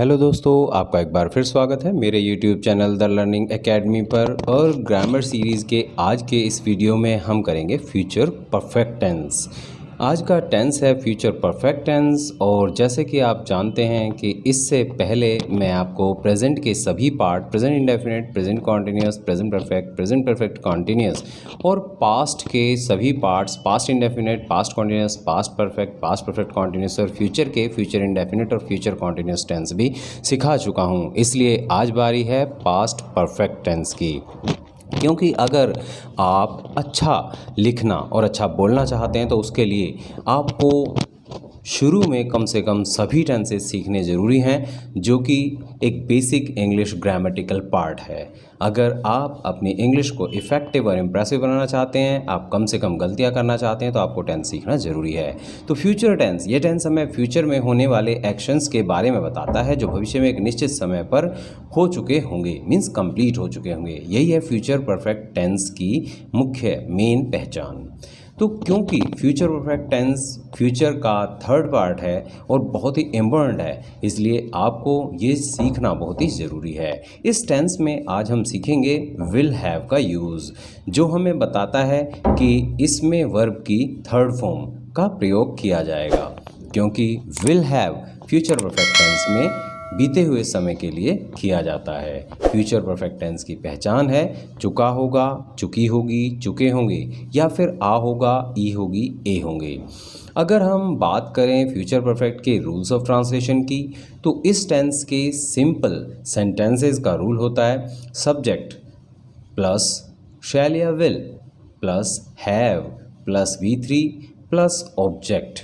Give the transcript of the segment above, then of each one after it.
Hello दोस्तों, आपका एक बार फिर स्वागत है मेरे YouTube channel the learning academy पर। और ग्रामर सीरीज़ के आज के इस वीडियो में हम करेंगे फ्यूचर परफेक्ट टेंस। आज का टेंस है फ्यूचर परफेक्ट टेंस। और जैसे कि आप जानते हैं कि इससे पहले मैं आपको प्रेजेंट के सभी part, present indefinite, present continuous, present perfect continuous और पास्ट के सभी parts, past indefinite, past continuous, past perfect continuous और फ्यूचर के फ्यूचर इंडेफिनिट और फ्यूचर कॉन्टिन्यूस टेंस भी सिखा चुका हूँ। इसलिए आज बारी है पास्ट परफेक्ट टेंस की। क्योंकि अगर आप अच्छा लिखना और अच्छा बोलना चाहते हैं तो उसके लिए आपको शुरू में कम से कम सभी टेंसेस सीखने ज़रूरी हैं, जो कि एक बेसिक इंग्लिश ग्रामेटिकल पार्ट है। अगर आप अपनी इंग्लिश को इफ़ेक्टिव और इम्प्रेसिव बनाना चाहते हैं, आप कम से कम गलतियां करना चाहते हैं, तो आपको टेंस सीखना ज़रूरी है। तो फ्यूचर टेंस, ये टेंस हमें फ्यूचर में होने वाले एक्शंस के बारे में बताता है जो भविष्य में एक निश्चित समय पर हो चुके होंगे, मीन्स कंप्लीट हो चुके होंगे। यही है फ्यूचर परफेक्ट टेंस की मुख्य मेन पहचान। तो क्योंकि फ्यूचर परफेक्ट टेंस फ्यूचर का थर्ड पार्ट है और बहुत ही इम्पोर्टेंट है, इसलिए आपको ये सीखना बहुत ही ज़रूरी है। इस टेंस में आज हम सीखेंगे विल हैव का यूज़, जो हमें बताता है कि इसमें वर्ब की थर्ड फॉर्म का प्रयोग किया जाएगा। क्योंकि will have future perfect tense में बीते हुए समय के लिए किया जाता है। फ्यूचर परफेक्ट टेंस की पहचान है चुका होगा, चुकी होगी, चुके होंगे, या फिर आ होगा, ई होगी, ए होंगे। अगर हम बात करें फ्यूचर परफेक्ट के रूल्स ऑफ ट्रांसलेशन की, तो इस टेंस के सिंपल सेंटेंसेस का रूल होता है सब्जेक्ट प्लस शैल या will plus have plus V3 plus object.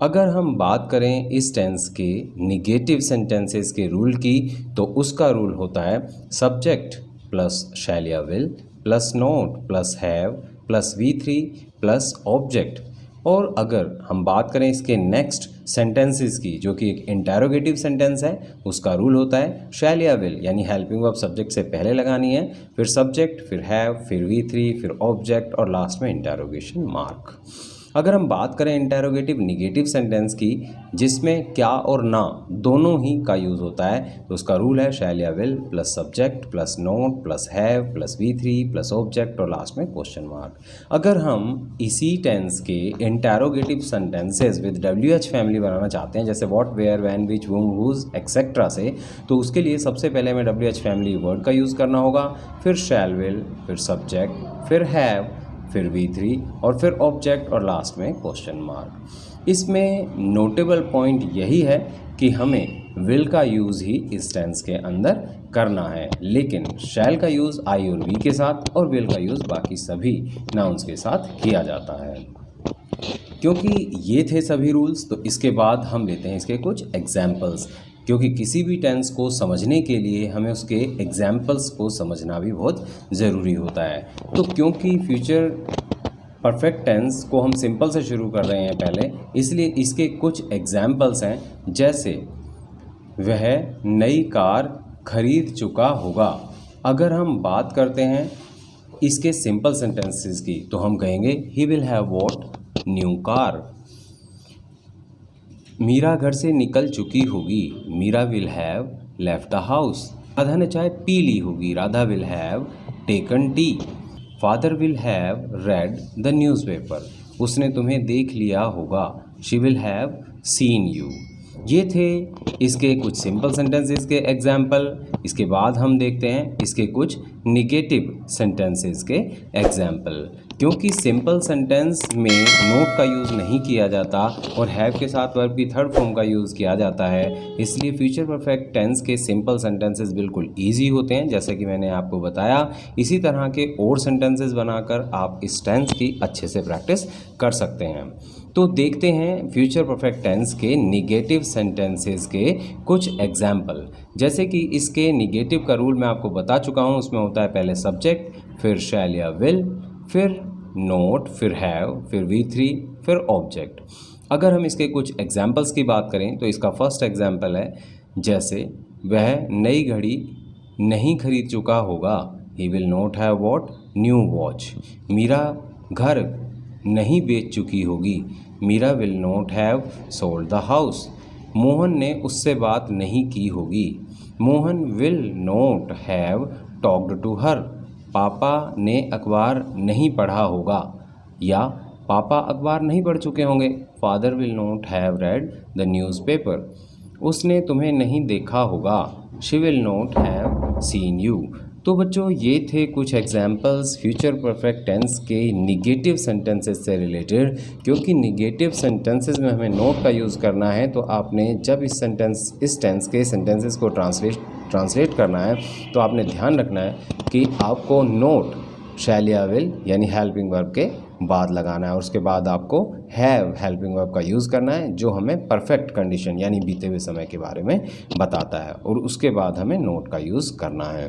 अगर हम बात करें इस टेंस के निगेटिव सेंटेंसेस के रूल की, तो उसका रूल होता है सब्जेक्ट प्लस शैल या will plus not plus have plus V3 plus object. और अगर हम बात करें इसके नेक्स्ट सेंटेंसेस की, जो कि एक इंटेरोगेटिव सेंटेंस है, उसका रूल होता है शैल या विल, यानी हेल्पिंग वर्ब सब्जेक्ट से पहले लगानी है, फिर सब्जेक्ट, फिर हैव, फिर V3, फिर ऑब्जेक्ट और लास्ट में इंटेरोगेशन मार्क। अगर हम बात करें इंटेरोगेटिव निगेटिव सेंटेंस की, जिसमें क्या और ना दोनों ही का यूज़ होता है, तो उसका रूल है शैल या will plus subject plus not plus have plus V3 plus object और लास्ट में क्वेश्चन मार्क। अगर हम इसी टेंस के interrogative sentences with WH family बनाना चाहते हैं, जैसे what, where, when, which, whom, whose etcetera से, तो उसके लिए सबसे पहले हमें WH फैमिली वर्ड का यूज़ करना होगा, फिर शैल विल, फिर सब्जेक्ट, फिर हैव, फिर V3 और फिर ऑब्जेक्ट और लास्ट में क्वेश्चन मार्क। इसमें नोटेबल पॉइंट यही है कि हमें विल का यूज़ ही इस टेंस के अंदर करना है, लेकिन शैल का यूज़ आई और वी के साथ और विल का यूज़ बाकी सभी नाउन्स के साथ किया जाता है। क्योंकि ये थे सभी रूल्स, तो इसके बाद हम लेते हैं इसके कुछ एग्जाम्पल्स, क्योंकि किसी भी टेंस को समझने के लिए हमें उसके एग्जाम्पल्स को समझना भी बहुत ज़रूरी होता है। तो क्योंकि फ्यूचर परफेक्ट टेंस को हम सिंपल से शुरू कर रहे हैं पहले, इसलिए इसके कुछ एग्जाम्पल्स हैं, जैसे वह नई कार खरीद चुका होगा। अगर हम बात करते हैं इसके सिंपल सेंटेंसेस की, तो हम कहेंगे he will have bought new car. Meera घर से निकल चुकी होगी, Meera will have left the house. Radha ने चाय पी ली होगी, Radha will have taken tea. Father will have read the newspaper, उसने तुम्हें देख लिया होगा, she will have seen you. ये थे इसके कुछ सिंपल सेंटेंसेस के एग्जाम्पल। इसके बाद हम देखते हैं इसके कुछ निगेटिव सेंटेंसेस के एग्जाम्पल। क्योंकि सिंपल सेंटेंस में नोट का यूज़ नहीं किया जाता और हैव के साथ वर्ब की थर्ड फॉर्म का यूज़ किया जाता है, इसलिए फ्यूचर परफेक्ट टेंस के सिंपल सेंटेंसेस बिल्कुल ईजी होते हैं, जैसे कि मैंने आपको बताया। इसी तरह के और सेंटेंसेस बनाकर आप इस टेंस की अच्छे से प्रैक्टिस कर सकते हैं। तो देखते हैं फ्यूचर परफेक्ट टेंस के निगेटिव सेंटेंसेस के कुछ एग्जाम्पल। जैसे कि इसके निगेटिव का रूल मैं आपको बता चुका हूँ, उसमें होता है पहले सब्जेक्ट, फिर शैल या विल, फिर नोट, फिर हैव, फिर V3, फिर ऑब्जेक्ट। अगर हम इसके कुछ एग्जाम्पल्स की बात करें, तो इसका फर्स्ट एग्जाम्पल है, जैसे वह नई घड़ी नहीं खरीद चुका होगा, he will not have bought new watch. Meera घर नहीं बेच चुकी होगी, Meera will not have sold the house. Mohan ने उससे बात नहीं की होगी। Mohan will not have talked to her. पापा ने अखबार नहीं पढ़ा होगा, या पापा अखबार नहीं पढ़ चुके होंगे। Father will not have read the newspaper. उसने तुम्हें नहीं देखा होगा। She will not have seen you. तो बच्चों, ये थे कुछ एग्जाम्पल्स फ्यूचर परफेक्ट टेंस के निगेटिव सेंटेंसेस से रिलेटेड। क्योंकि निगेटिव सेंटेंसेस में हमें नोट का यूज़ करना है, तो आपने जब इस टेंस के सेंटेंसेस को ट्रांसलेट करना है तो आपने ध्यान रखना है कि आपको नोट शैल या विल यानी हेल्पिंग वर्ब के बाद लगाना है, और उसके बाद आपको हैव हेल्पिंग वर्ब का यूज़ करना है, जो हमें परफेक्ट कंडीशन यानी बीते हुए समय के बारे में बताता है, और उसके बाद हमें नोट का यूज़ करना है।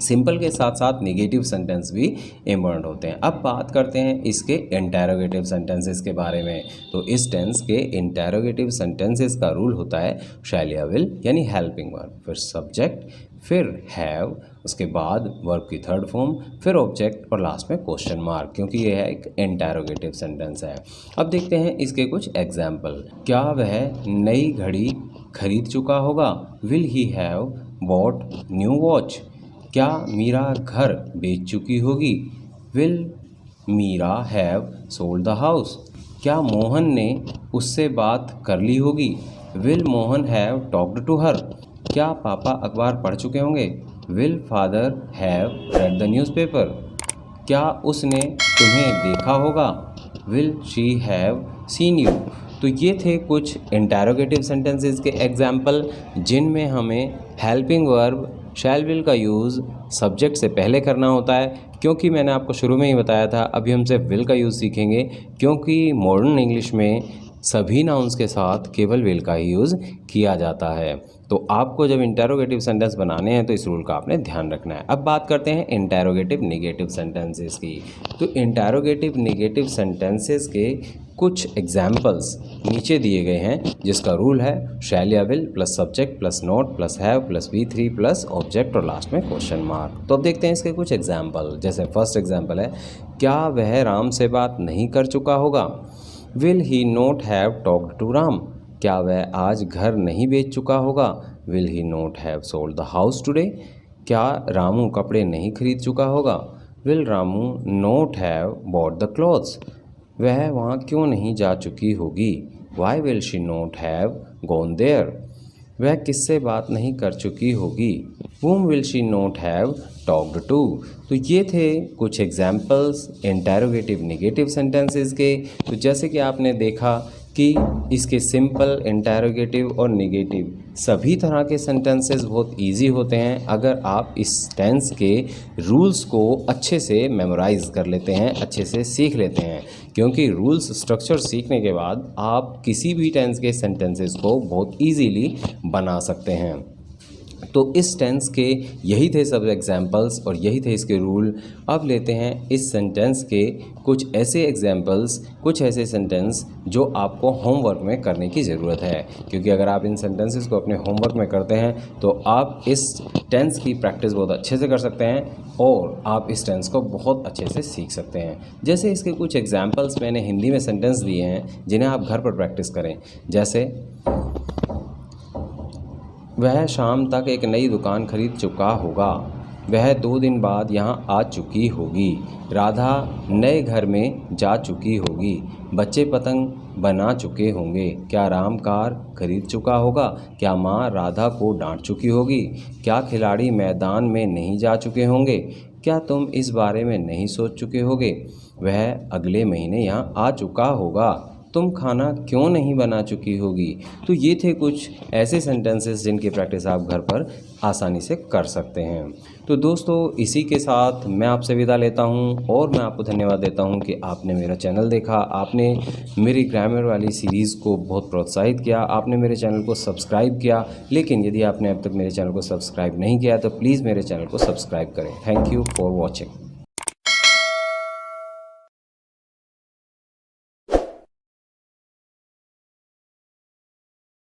सिंपल के साथ साथ निगेटिव सेंटेंस भी इम्पोर्टेंट होते हैं। अब बात करते हैं इसके इंटेरोगेटिव सेंटेंसेस के बारे में। तो इस टेंस के इंटेरोगेटिव सेंटेंसेस का रूल होता है शैल या विल यानी हेल्पिंग वर्ब, फिर सब्जेक्ट, फिर हैव, उसके बाद वर्ब की थर्ड फॉर्म, फिर ऑब्जेक्ट और लास्ट में क्वेश्चन मार्क, क्योंकि यह एक इंटेरोगेटिव सेंटेंस है। अब देखते हैं इसके कुछ एग्जाम्पल। क्या वह नई घड़ी खरीद चुका होगा? Will he have bought new watch. क्या मीरा घर बेच चुकी होगी? Will Meera have sold the house. क्या मोहन ने उससे बात कर ली होगी? Will Mohan have talked to her. क्या पापा अखबार पढ़ चुके होंगे? Will father have read the newspaper. क्या उसने तुम्हें देखा होगा? Will she have seen you. तो ये थे कुछ इंटेरोगेटिव सेंटेंसेस के एग्जाम्पल, जिनमें हमें हेल्पिंग वर्ब शैल विल का यूज़ सब्जेक्ट से पहले करना होता है, क्योंकि मैंने आपको शुरू में ही बताया था। अभी हम सिर्फ विल का यूज़ सीखेंगे, क्योंकि मॉडर्न इंग्लिश में सभी नाउन्स के साथ केवल विल का ही यूज़ किया जाता है। तो आपको जब इंटेरोगेटिव सेंटेंस बनाने हैं तो इस रूल का आपने ध्यान रखना है। अब बात करते हैं इंटेरोगेटिव निगेटिव सेंटेंसेस की। तो इंटेरोगेटिव निगेटिव सेंटेंसेस के कुछ एग्जाम्पल्स नीचे दिए गए हैं, जिसका रूल है शैल या will plus subject plus not plus have plus V3 plus object और लास्ट में क्वेश्चन मार्क। तो अब देखते हैं इसके कुछ एग्जाम्पल। जैसे फर्स्ट एग्जाम्पल है, क्या वह राम से बात नहीं कर चुका होगा? Will he not have talked to Ram. क्या वह आज घर नहीं बेच चुका होगा? Will he not have sold the house today. क्या रामू कपड़े नहीं खरीद चुका होगा? Will Ramu not have bought the clothes. वह वहाँ क्यों नहीं जा चुकी होगी? Why will she not have gone there. वह किससे बात नहीं कर चुकी होगी? whom will she not have talked to। तो ये थे कुछ एग्जाम्पल्स इंटेरोगेटिव नेगेटिव सेंटेंसेस के। तो जैसे कि आपने देखा कि इसके सिंपल, इंटेरोगेटिव और नेगेटिव सभी तरह के सेंटेंसेस बहुत इजी होते हैं अगर आप इस टेंस के रूल्स को अच्छे से मेमोराइज कर लेते हैं, अच्छे से सीख लेते हैं। क्योंकि रूल्स स्ट्रक्चर सीखने के बाद आप किसी भी टेंस के सेंटेंसेस को बहुत इजीली बना सकते हैं। तो इस टेंस के यही थे सब एग्जाम्पल्स और यही थे इसके रूल। अब लेते हैं इस सेंटेंस के कुछ ऐसे एग्जाम्पल्स, कुछ ऐसे सेंटेंस जो आपको होमवर्क में करने की ज़रूरत है। क्योंकि अगर आप इन सेंटेंसेस को अपने होमवर्क में करते हैं तो आप इस टेंस की प्रैक्टिस बहुत अच्छे से कर सकते हैं और आप इस टेंस को बहुत अच्छे से सीख सकते हैं। जैसे इसके कुछ एग्जाम्पल्स मैंने हिंदी में सेंटेंस दिए हैं जिन्हें आप घर पर प्रैक्टिस करें। जैसे वह शाम तक एक नई दुकान खरीद चुका होगा। वह 2 दिन बाद यहाँ आ चुकी होगी। राधा नए घर में जा चुकी होगी। बच्चे पतंग बना चुके होंगे। क्या राम कार खरीद चुका होगा? क्या माँ राधा को डांट चुकी होगी? क्या खिलाड़ी मैदान में नहीं जा चुके होंगे? क्या तुम इस बारे में नहीं सोच चुके होगे? वह अगले महीने यहाँ आ चुका होगा। तुम खाना क्यों नहीं बना चुकी होगी? तो ये थे कुछ ऐसे सेंटेंसेस जिनकी प्रैक्टिस आप घर पर आसानी से कर सकते हैं। तो दोस्तों, इसी के साथ मैं आपसे विदा लेता हूं और मैं आपको धन्यवाद देता हूं कि आपने मेरा चैनल देखा, आपने मेरी ग्रामर वाली सीरीज़ को बहुत प्रोत्साहित किया, आपने मेरे चैनल को सब्सक्राइब किया। लेकिन यदि आपने अब तक मेरे चैनल को सब्सक्राइब नहीं किया तो प्लीज़ मेरे चैनल को सब्सक्राइब करें। Thank you for watching.